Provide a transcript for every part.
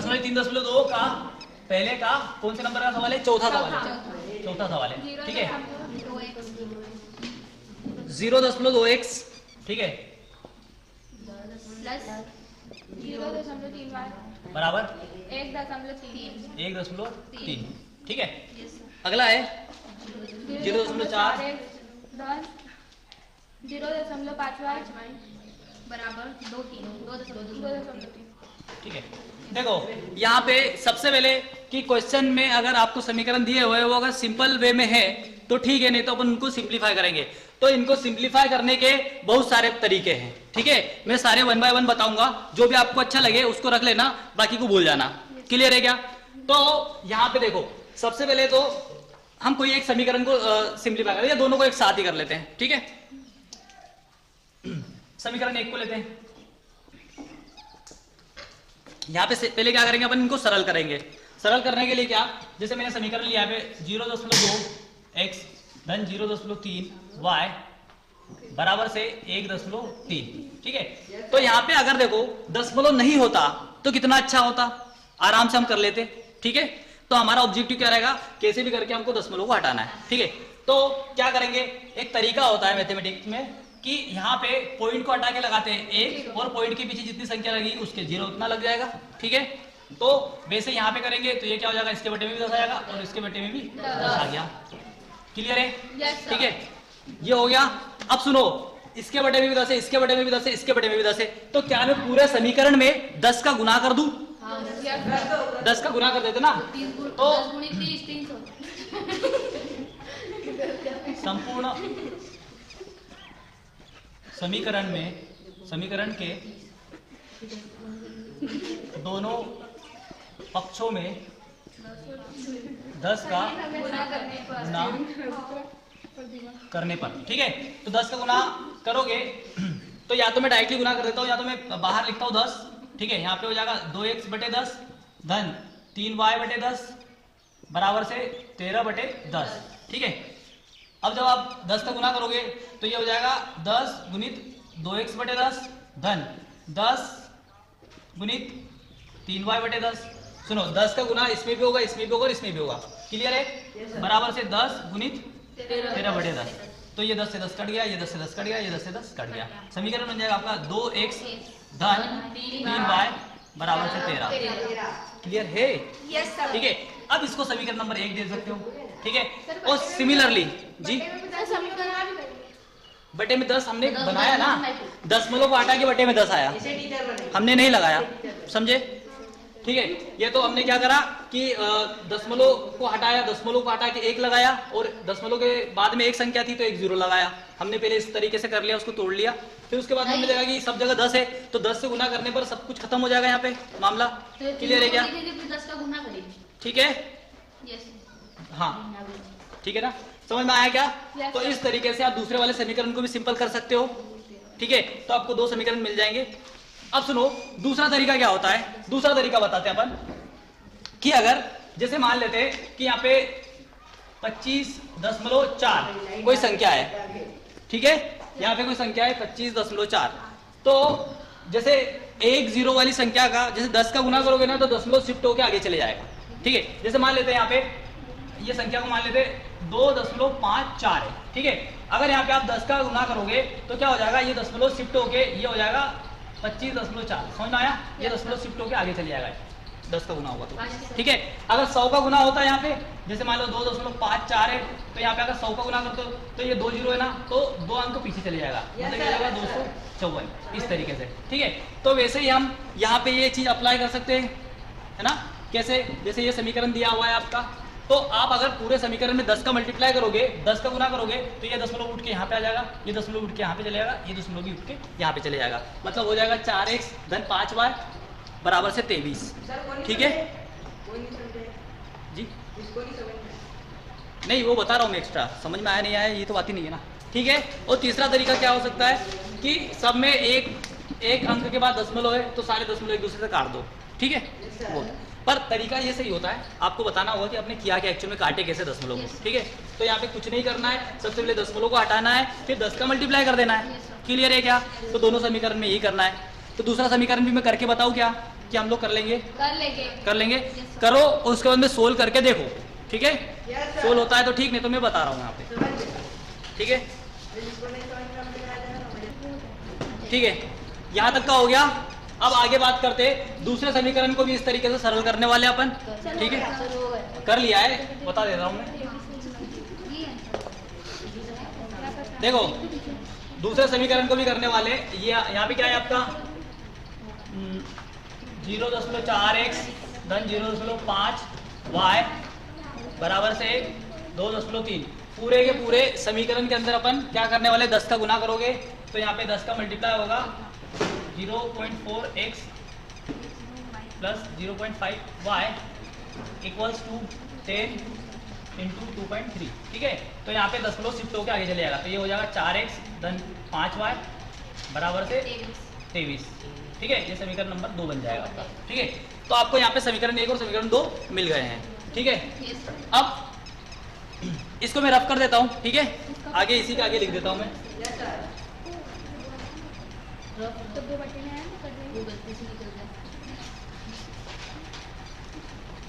0.3.2 का पहले का कौन से नंबर का सवाल है? चौथा सवाल है, चौथा सवाल है, ठीक है। 0.2x, ठीक है, बराबर 1.3, ठीक है। अगला है 0.4 बराबर 2.3, ठीक है। देखो यहाँ पे सबसे पहले कि क्वेश्चन में अगर आपको समीकरण दिए हुए वो अगर सिंपल वे में है तो ठीक है, नहीं तो अपन उनको सिंप्लीफाई करेंगे। तो इनको सिंप्लीफाई करने के बहुत सारे तरीके हैं, ठीक है। मैं सारे 1 बाय 1 बताऊंगा, जो भी आपको अच्छा लगे उसको रख लेना, बाकी को भूल जाना। क्लियर है क्या? तो यहाँ पे देखो सबसे पहले तो हम कोई एक समीकरण को सिंप्लीफाई करें या दोनों को एक साथ ही कर लेते हैं, ठीक है। समीकरण 1 को लेते हैं। यहाँ पे पहले क्या करेंगे अपन, इनको सरल करेंगे। सरल करने के लिए क्या, जैसे मैंने समीकरण लिया पे 0.2x धन 0.3 y बराबर से 1.3, ठीक है। तो यहाँ पे अगर देखो दशमलव नहीं होता तो कितना अच्छा होता, आराम से हम कर लेते, ठीक है। तो हमारा ऑब्जेक्टिव क्या रहेगा, कैसे भी करके हमको दशमलव को हटाना है, ठीक है। तो क्या करेंगे, एक तरीका होता है मैथमेटिक्स में कि यहाँ पे पॉइंट को हटा के लगाते हैं 1 और पॉइंट के पीछे जितनी संख्या लगी उसके 0 उतना लग जाएगा, ठीक है। तो वैसे यहाँ पे करेंगे तो ये क्या हो जाएगा, इसके बटे में भी 10 आ जाएगा और इसके बटे में भी 10 आ गया। क्लियर है? ठीक है, ये हो गया। अब सुनो, इसके बटे में भी 10 है, इसके बटे में भी 10 है, इसके बटे में भी 10 है, तो क्या मैं पूरे समीकरण में 10 का गुना कर दूं? 10 का गुना कर देते ना, तो संपूर्ण समीकरण में, समीकरण के दोनों पक्षों में 10 का गुना करने पर, ठीक है। तो 10 का गुना करोगे तो या तो मैं डायरेक्टली गुना कर देता हूं या तो मैं बाहर लिखता हूं 10, ठीक है। यहाँ पे हो जाएगा 2x बटे 10 धन 3y बटे 10 बराबर से 13 बटे 10, ठीक है। अब जब आप 10 का गुना करोगे तो ये हो जाएगा 10 गुणित 2x बटे 10 धन 10 गुणित 3y बटे 10। सुनो, 10 का गुना इसमें भी होगा, इसमें भी होगा और इसमें भी होगा। क्लियर है? बराबर से 10 गुणित 13 बटे 10। तो ये 10 से 10 कट गया, ये 10 से 10 कट गया, ये 10 से 10 कट गया। समीकरण बन जाएगा आपका 2x धन 3y बराबर से 13। क्लियर है? ठीक है। अब इसको समीकरण नंबर 1 दे सकते हो, ठीक है। और सिमिलरली जी बटे में 10 हमने बनाया ना, दशमलव को हटा के बटे में 10 आया, हमने नहीं लगाया, समझे? ठीक है। ये तो हमने क्या करा कि दशमलव को हटाया, दशमलव को हटा के 1 लगाया और दशमलव के बाद में एक संख्या थी तो एक 0 लगाया। हमने पहले इस तरीके से कर लिया, उसको तोड़ लिया। फिर उसके बाद हमें मिलेगा कि सब जगह 10 है तो 10 से गुना करने पर सब कुछ खत्म हो जाएगा। यहाँ पे मामला क्लियर है क्या? ठीक है, हाँ ठीक है ना, समझ में आया क्या? तो इस तरीके से आप दूसरे वाले समीकरण को भी सिंपल कर सकते हो, ठीक है। तो आपको 2 समीकरण मिल जाएंगे। अब सुनो, दूसरा तरीका क्या होता है, दूसरा तरीका बताते हैं अपन कि अगर जैसे मान लेते हैं कि यहाँ पे 25.4 कोई संख्या है, ठीक है। यहाँ पे कोई संख्या है 25.4, तो जैसे 1 0 वाली संख्या का जैसे 10 का गुना करोगे ना तो दशमलव शिफ्ट होकर आगे चले जाएगा, ठीक है। जैसे मान लेते हैं यहाँ पे ये संख्या को मान लेते हैं 2.54 है, ठीक है। अगर यहाँ पे आप 10 का गुना करोगे तो क्या हो जाएगा, ये दशमलव शिफ्ट होके ये हो जाएगा 25.4। समझ में आया? ये दशमलव शिफ्ट होके आगे चले जाएगा 10 का गुना होगा तो, ठीक है। अगर 100 का गुना होता है यहाँ पे, जैसे मान लो 2.54 है तो यहाँ पे अगर 100 का गुना करते हो तो ये 2 0 है ना, तो 2 अंक पीछे चले जाएगा, मतलब क्या जाएगा 254, इस तरीके से, ठीक है। तो वैसे ही हम यहाँ पे ये चीज अप्लाई कर सकते हैं, है ना। कैसे? जैसे ये समीकरण दिया हुआ है आपका, तो आप अगर पूरे समीकरण में 10 का मल्टीप्लाई करोगे, 10 का गुना करोगे तो ये दशमलव उठ के यहाँ पे आ जाएगा, ये दशमलव उठ के यहाँ पे चले जाएगा, ये दशमलव भी उठ के यहाँ पे चले जाएगा, मतलब हो जाएगा 4x धन 5y बराबर से 23, ठीक है जी। नहीं वो बता रहा हूँ मैं, एक्स्ट्रा समझ में आया नहीं आया ये तो बात ही नहीं है ना, ठीक है। और तीसरा तरीका क्या हो सकता है कि सब में एक अंक के बाद दशमलव है तो सारे दशमलव एक दूसरे से काट दो, ठीक है। वो पर तरीका ये सही होता है, आपको बताना होगा कि आपने किया क्या एक्चुअल में, काटे कैसे दशमलव को, ठीक है। तो यहाँ पे कुछ नहीं करना है, सबसे पहले दशमलव को हटाना है, फिर 10 का मल्टीप्लाई कर देना है। क्लियर है क्या? तो दोनों समीकरण में यही करना है। तो दूसरा समीकरण भी मैं करके बताऊँ क्या? कि हम लोग कर लेंगे? कर लेंगे। करो और उसके बाद में सोल्व करके देखो, ठीक है? सोल्व होता है तो ठीक, नहीं तो मैं बता रहा हूँ यहाँ पे, ठीक है? ठीक है, यहाँ तक का हो गया। अब आगे बात करते दूसरे समीकरण को भी इस तरीके से सरल करने वाले अपन, ठीक है? कर लिया है, बता दे रहा हूँ मैं। देखो दूसरे समीकरण को भी करने वाले, ये यहाँ पे क्या है आपका 0.4x धन 0.5 y बराबर से 2.3। पूरे के पूरे समीकरण के अंदर अपन क्या करने वाले, 10 का गुना करोगे तो यहाँ पे 10 का मल्टीप्लाई होगा 0.4x plus 0.5y equals to 10 into 2.3, ठीक है? तो यहाँ पे 10 शिफ्ट होकर आगे चले जाएगा, तो ये हो जाएगा 4x धन 5y बराबर से 23, ठीक है? ये समीकरण नंबर 2 बन जाएगा आपका, ठीक है? तो आपको यहाँ पे समीकरण 1 और समीकरण 2 मिल गए हैं, ठीक है? अब इसको मैं रफ कर देता हूँ, ठीक है? आगे इसी के आगे लिख देता हूँ मैं।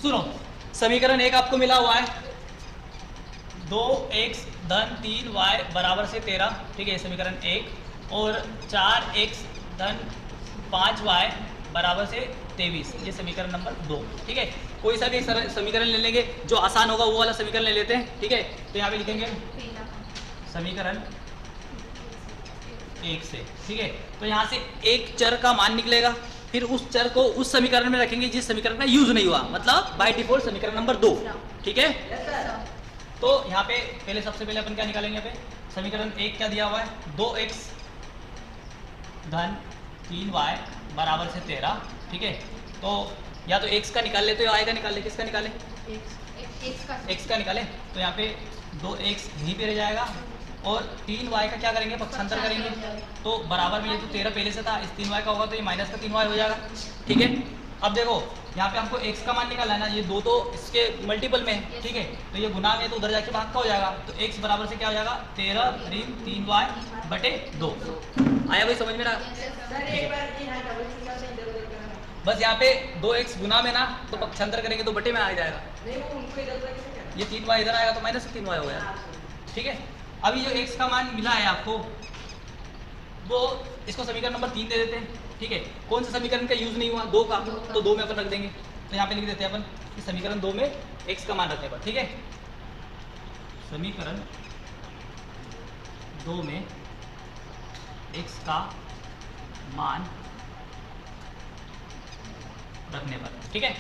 सुनो, समीकरण 1 आपको मिला हुआ है 2x धन 3y बराबर से 13, ठीक है? समीकरण 1। और 4x धन 5y बराबर से 23, ये समीकरण नंबर 2, ठीक है? कोई सा भी समीकरण ले लेंगे, जो आसान होगा वो वाला समीकरण ले लेते हैं, ठीक है? तो यहाँ पे लिखेंगे समीकरण 1 से, ठीक है? तो यहाँ से एक चर का मान निकलेगा, फिर उस चर को उस समीकरण में रखेंगे जिस समीकरण में यूज नहीं हुआ, मतलब बाय डिफॉल्ट समीकरण नंबर 2, ठीक है? तो यहाँ पे पहले सबसे पहले अपन क्या निकालेंगे? यहाँ पे समीकरण 1 क्या दिया हुआ है, 2x धन 3y बराबर से 13, ठीक है? तो या तो x का निकाल ले, तो y का निकाल ले, किसका निकाले? x का निकाले, तो यहाँ पे 2x यहीं पे रह जाएगा और 3y का क्या करेंगे, पक्षांतर करेंगे, तो बराबर में ये तो 13 पहले से था, इस 3y का होगा तो ये माइनस का 3y हो जाएगा, ठीक है? अब देखो यहाँ पे हमको x का मान निकालना है ना, ये 2 तो इसके मल्टीपल में है, ठीक है? तो ये गुना में तो उधर जाके भाग का हो जाएगा, तो x बराबर से क्या हो जाएगा 13 ऋण 3y बटे 2। आया भाई समझ में ना? बस यहाँ पे 2x गुना में ना, तो पक्षांतर करेंगे तो बटे में आ जाएगा, ये 3y इधर आएगा तो माइनस 3y हो गया, ठीक है? अभी जो x का मान मिला है आपको, वो इसको समीकरण नंबर 3 दे देते हैं, ठीक है? कौन सा समीकरण का यूज नहीं हुआ, 2 का, तो 2 में अपन रख देंगे, तो यहाँ पे लिख देते हैं अपन कि समीकरण 2 में x का मान रखने पर, ठीक है? समीकरण 2 में x का मान रखने पर, ठीक है?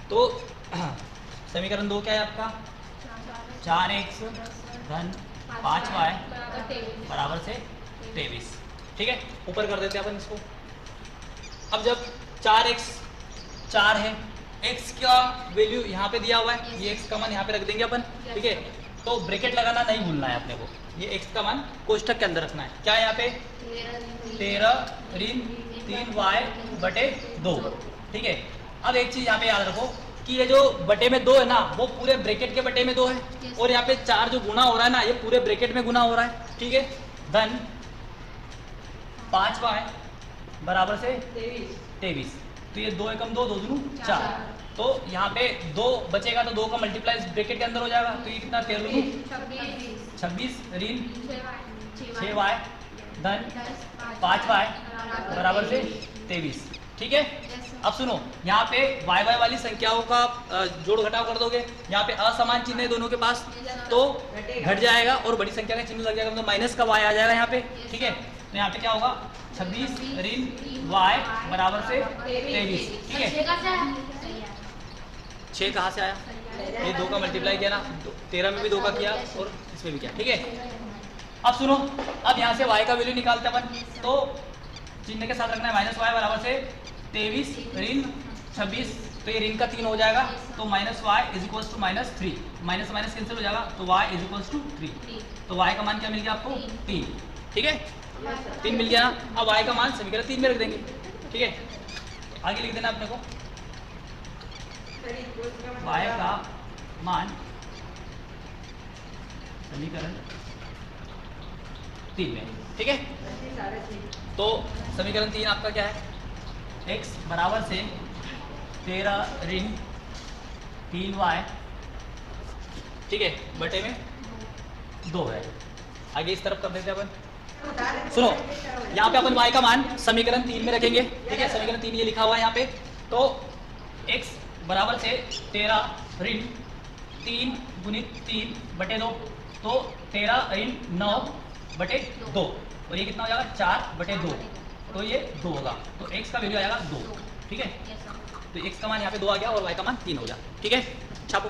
तो समीकरण 2 क्या है आपका, 4x धन 5y बराबर से 23, ठीक है? ऊपर कर देते हैं अपन इसको। अब जब 4x 4 है, x का वैल्यू यहाँ पे दिया हुआ है, ये x का मान यहाँ पे रख देंगे अपन, ठीक है? तो ब्रैकेट लगाना नहीं भूलना है अपने को, ये x का मान कोष्ठक के अंदर रखना है। क्या है यहाँ पे 13 ऋण 3y बटे 2, ठीक है? अब एक चीज यहाँ पे याद रखो कि ये जो बटे में 2 है ना, वो पूरे ब्रैकेट के बटे में 2 है, और यहाँ पे 4 जो गुना हो रहा है ना, ये पूरे ब्रैकेट में गुना हो रहा है, ठीक है? धन 5y बराबर से 23, तो ये 2 एकम 2, 2 दूनी 4, तो यहाँ पे 2 बचेगा तो 2 का मल्टीप्लाई ब्रैकेट के अंदर हो जाएगा, तो ये कितना 13 26 ऋण 6y धन 5y बराबर से 23, ठीक है? अब सुनो, यहाँ पे y y वाली संख्याओं का जोड़ घटाव कर दोगे, यहाँ पे असमान चिन्ह है दोनों के पास, तो घट जाएगा और बड़ी संख्या का चिन्ह लग जाएगा, मतलब माइनस का y आ जाएगा यहाँ पे, ठीक है? तो यहाँ पे क्या होगा 26 ऋण y बराबर से 23, ठीक है? 6 कहाँ से आया, ये 2 का मल्टीप्लाई किया ना, 13 में भी 2 का किया और इसमें भी किया, ठीक है? अब सुनो, अब यहाँ से y का वैल्यू निकालते हैं अपन, तो चिन्ह के साथ रखना है माइनस y बराबर से 23 ऋण 26, तो ये ऋण का 3 हो जाएगा, तो minus y is equals to minus 3, minus minus cancel हो जाएगा, तो y इज इक्वल्स टू 3, तो y का मान क्या मिल गया आपको 3, ठीक है? 3 मिल गया ना। अब y का मान समीकरण 3 में रख देंगे, ठीक है? आगे लिख देना अपने को y का मान समीकरण 3 में, ठीक है? तो समीकरण 3 आपका क्या है, x बराबर से 13 ऋण 3y, ठीक है, बटे में 2 है। आगे इस तरफ कर देते हैं अपन। सुनो, यहाँ पे अपन y का मान समीकरण 3 में रखेंगे, ठीक है, समीकरण 3 ये लिखा हुआ है यहाँ पे। तो x बराबर से 13 ऋण 3 गुणित 3 बटे 2, तो 13 ऋण 9 बटे 2, और ये कितना हो जाएगा 4 बटे 2, तो ये 2 होगा। तो x का वैल्यू आएगा 2, ठीक है। तो x का मान यहाँ पे 2 आ गया और y का मान 3 हो गया, ठीक है। छापो।